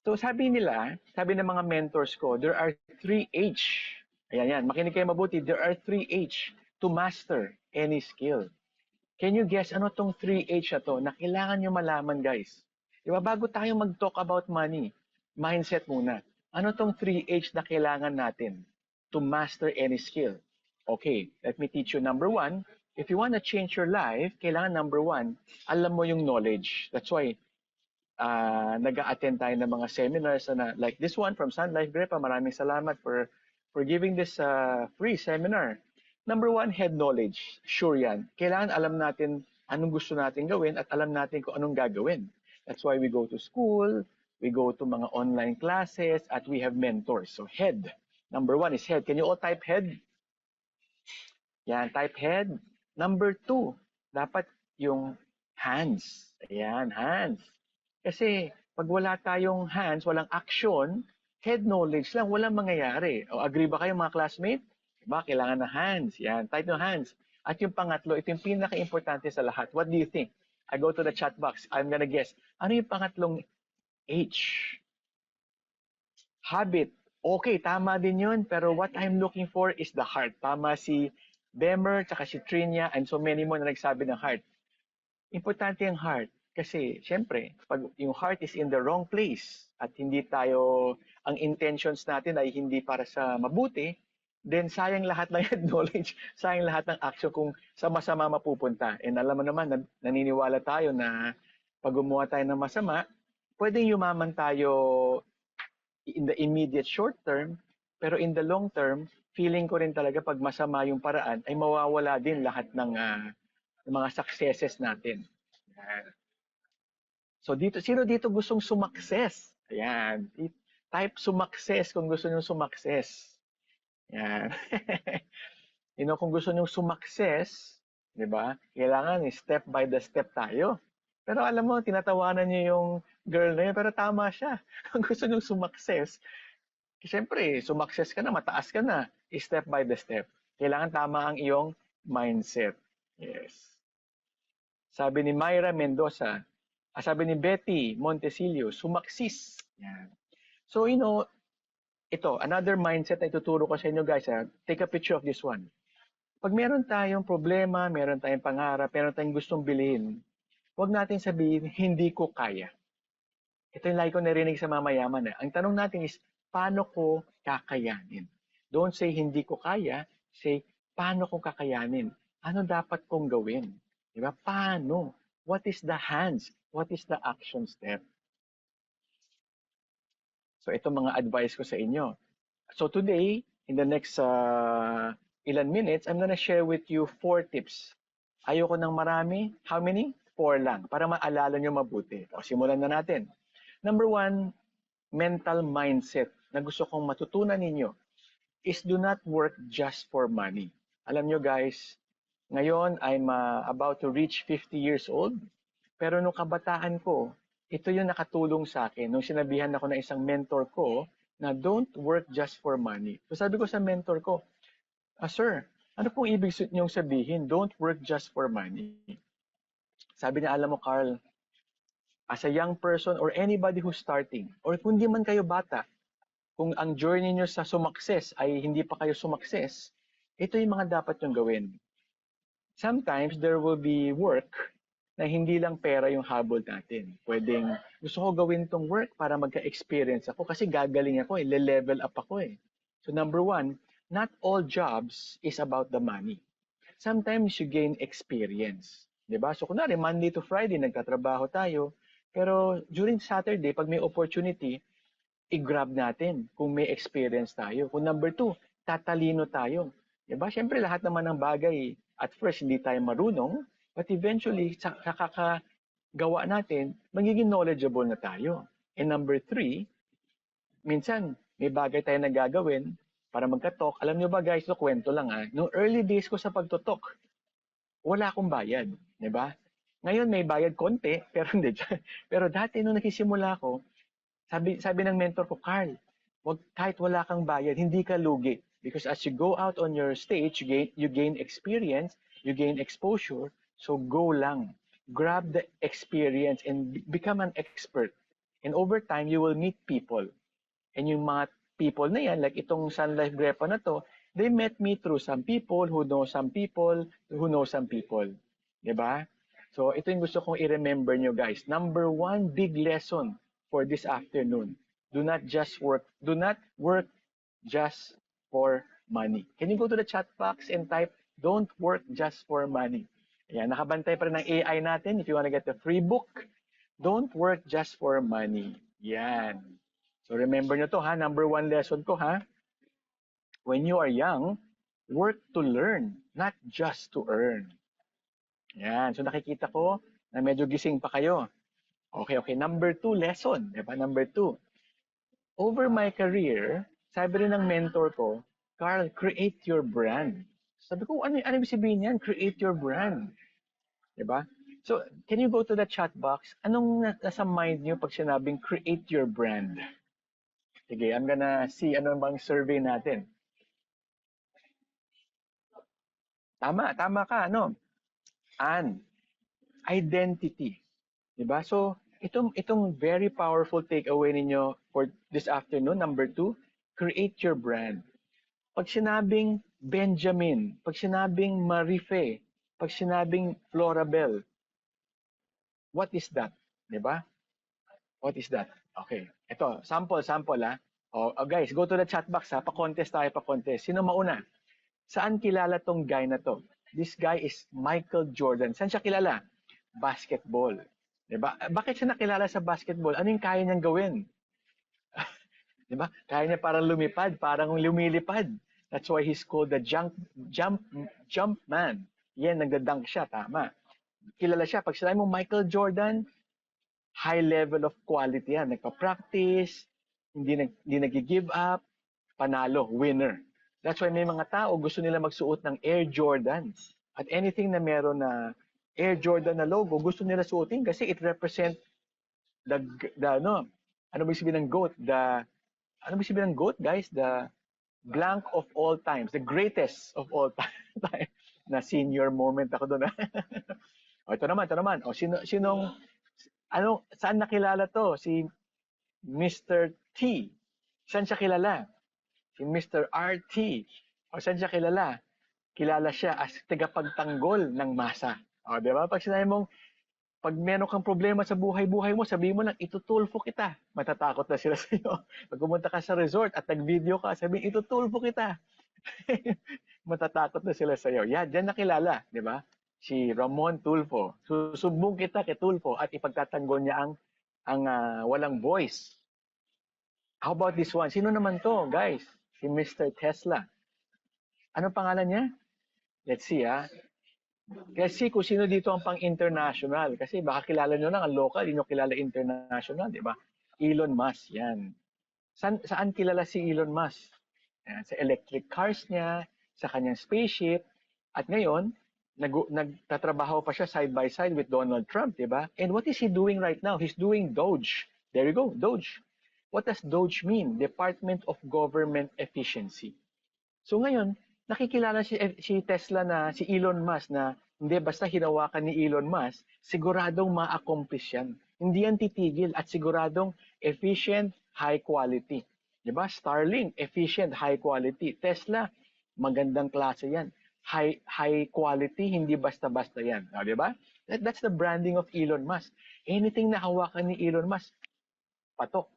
So sabi ng mga mentors ko, there are 3 H. Ayan yan, makinig kayo mabuti. There are 3 H to master any skill. Can you guess ano tong 3 H na to na kailangan nyo malaman, guys? Diba, bago tayo mag-talk about money, mindset muna. Ano tong 3 H na kailangan natin to master any skill? Okay, let me teach you. Number one, if you want to change your life, kailangan number one, alam mo yung knowledge. That's why nag-attend tayo ng mga seminars na like this one from Sun Life Grepa. Maraming salamat for giving this free seminar. Number one, head knowledge. Sure yan. Kailangan alam natin anong gusto natin gawin at alam natin kung anong gagawin. That's why we go to school, we go to mga online classes, at we have mentors. So head. Number one is head. Can you all type head? Yan, type head. Number two, dapat yung hands. Ayan, hands. Kasi pag wala tayong hands, walang action, head knowledge lang, walang mangyayari. O, agree ba kayo mga classmate? Diba? Kailangan ng hands. Yan, type ng hands. At yung pangatlo, ito yung pinaka-importante sa lahat. What do you think? I go to the chat box. I'm gonna guess. Ano yung pangatlong H? Habit. Okay, tama din yun. Pero what I'm looking for is the heart. Tama si Bemer, tsaka si Trinia, and so many more na nagsabi ng heart. Importante ang heart. Kasi, syempre, pag yung heart is in the wrong place at hindi tayo, ang intentions natin ay hindi para sa mabuti, then sayang lahat ng knowledge, sayang lahat ng action kung sa masama mapupunta. And alam mo naman, naniniwala tayo na pag gumawa tayo ng masama, pwedeng yumaman tayo in the immediate short term, pero in the long term, feeling ko rin talaga pag masama yung paraan, ay mawawala din lahat ng mga successes natin. Yan. So dito, sino dito gustong sumakses? Ayan. Type sumakses kung gusto nyo sumakses. Yan. Kung gusto nyo sumakses, di ba? Kailangan step by the step tayo. Pero alam mo, tinatawanan nyo yung girl na yun, pero tama siya. Kung gusto nyo sumakses, siyempre, sumakses ka na, mataas ka na, step by the step. Kailangan tama ang iyong mindset. Yes. Sabi ni Myra Mendoza, sabi ni Betty Montesilio, sumaksis. Yan. So, ito, another mindset na ituturo ko sa inyo guys. Take a picture of this one. Pag meron tayong problema, meron tayong pangarap, meron tayong gustong bilhin, huwag natin sabihin, hindi ko kaya. Ito yung lagi ko narinig sa mga mayaman. Ang tanong natin is, paano ko kakayanin? Don't say, hindi ko kaya. Say, paano ko kakayanin? Ano dapat kong gawin? Diba? Paano? What is the hands? What is the action step? So ito mga advice ko sa inyo. So today, in the next ilan minutes, I'm gonna share with you 4 tips. Ayoko ng marami. How many? 4 lang. Para maalala nyo mabuti. O simulan na natin. Number 1, mental mindset na gusto kong matutunan ninyo is do not work just for money. Alam nyo guys, ngayon I'm about to reach 50 years old. Pero nung kabataan ko, ito yung nakatulong sa akin. Nung sinabihan ako ng isang mentor ko na don't work just for money. So sabi ko sa mentor ko, Sir, ano pong ibig niyong sabihin? Don't work just for money. Sabi niya, alam mo Carl, as a young person or anybody who's starting, or kung di man kayo bata, kung ang journey niyo sa sumakses ay hindi pa kayo sumakses, ito yung mga dapat nyong gawin. Sometimes there will be work na hindi lang pera yung habol natin. Pwedeng gusto ko gawin tong work para magka-experience ako kasi gagaling ako, le-level up ako eh. So number 1, not all jobs is about the money. Sometimes you gain experience. Diba? So kunwari, Monday to Friday, nagtatrabaho tayo. Pero during Saturday, pag may opportunity, i-grab natin kung may experience tayo. Kung number 2, tatalino tayo. Diba? Siyempre, lahat naman ng bagay, at first, hindi tayo marunong. But eventually, sa kakagawa natin, magiging knowledgeable na tayo. And number 3, minsan, may bagay tayo na gagawin para magka-talk. Alam nyo ba guys, ito kwento lang Noong early days ko sa pagtutok, wala akong bayad. Diba? Ngayon may bayad konti, pero hindi. Pero dati nung nagsisimula ako, sabi ng mentor ko, Carl, kahit wala kang bayad, hindi ka lugi. Because as you go out on your stage, you gain experience, you gain exposure, so go lang. Grab the experience and become an expert And over time, you will meet people. And yung mga people na yan, like itong Sun Life Grepa na to, they met me through some people who know some people who know some people. Diba? So ito yung gusto kong i-remember nyo guys. Number one big lesson for this afternoon. Do not work just for money. Can you go to the chat box and type, don't work just for money. Ayan, nakabantay pa rin ng AI natin. If you want to get the free book, don't work just for money. Yan. So remember nyo to ha, number one lesson ko ha. When you are young, work to learn, not just to earn. Yan. So nakikita ko na medyo gising pa kayo. Okay. Number two lesson. Diba? Number two. Over my career, sabi rin ng mentor ko, Carl, create your brand. Sabi ko, ano ibig sabihin yan? Create your brand. Diba? So, can you go to the chat box? Anong nasa mind niyo pag sinabing create your brand? Sige, I'm gonna see ano bang survey natin. Tama ka, ano? An, identity. Diba? So, itong very powerful takeaway ninyo for this afternoon, number two, create your brand. Pag sinabing Benjamin, pag sinabing Marife, pag sinabing Florabel, what is that? Diba? What is that? Okay. Ito, sample ah. Guys, go to the chat box ha. Pa-contest tayo, pa-contest. Sino mauna? Saan kilala tong guy na to? This guy is Michael Jordan. Saan siya kilala? Basketball. Diba? Bakit siya nakilala sa basketball? Ano yung kaya niyang gawin? Diba? Kaya niya parang lumipad, parang lumilipad. That's why he's called the jump man. Yan, nagda-dunk siya, tama. Kilala siya. Pag sinabi mo Michael Jordan, high level of quality yan. Nagpa-practice, hindi nag-give up, panalo, winner. That's why may mga tao gusto nila magsuot ng Air Jordan. At anything na meron na Air Jordan na logo, gusto nila suotin kasi it represent the ano ba sabihin ng GOAT? Ano ba sabihin ng GOAT, guys? The blank of all times, the greatest of all time. Na senior moment ako doon. Ito naman. Saan nakilala to? Si Mr. T. Saan siya kilala? Si Mr. RT. Saan siya kilala? Kilala siya as tagapagtanggol ng masa. Di ba? Pag sinabi mong, pag meron kang problema sa buhay-buhay mo, sabihin mo lang, itutulfo kita. Matatakot na sila sa iyo. Pag pumunta ka sa resort at nag-video ka, sabihin, itutulfo kita. Matatakot na sila sa iyo. Yan, dyan nakilala, di ba? Si Ramon Tulfo. Susubong kita kay Tulfo at ipagtatanggol niya ang walang voice. How about this one? Sino naman to, guys? Si Mr. Tesla. Ano pangalan niya? Let's see, Kasi kung sino dito ang pang-international. Kasi baka kilala nyo lang ang local, hindi nyo kilala international, di ba? Elon Musk, yan. Saan kilala si Elon Musk? Yan, sa electric cars niya, sa kanyang spaceship. At ngayon, nagtatrabaho pa siya side by side with Donald Trump, di ba? And what is he doing right now? He's doing Doge. There you go, Doge. What does Doge mean? Department of Government Efficiency. So ngayon, nakikilala si Tesla na si Elon Musk na hindi basta hinawakan ni Elon Musk, siguradong ma-accomplish yan. Hindi yan titigil at siguradong efficient, high quality. Diba? Starlink, efficient, high quality. Tesla, magandang klase yan. High quality, hindi basta-basta yan. Diba? That's the branding of Elon Musk. Anything na hawakan ni Elon Musk, patok.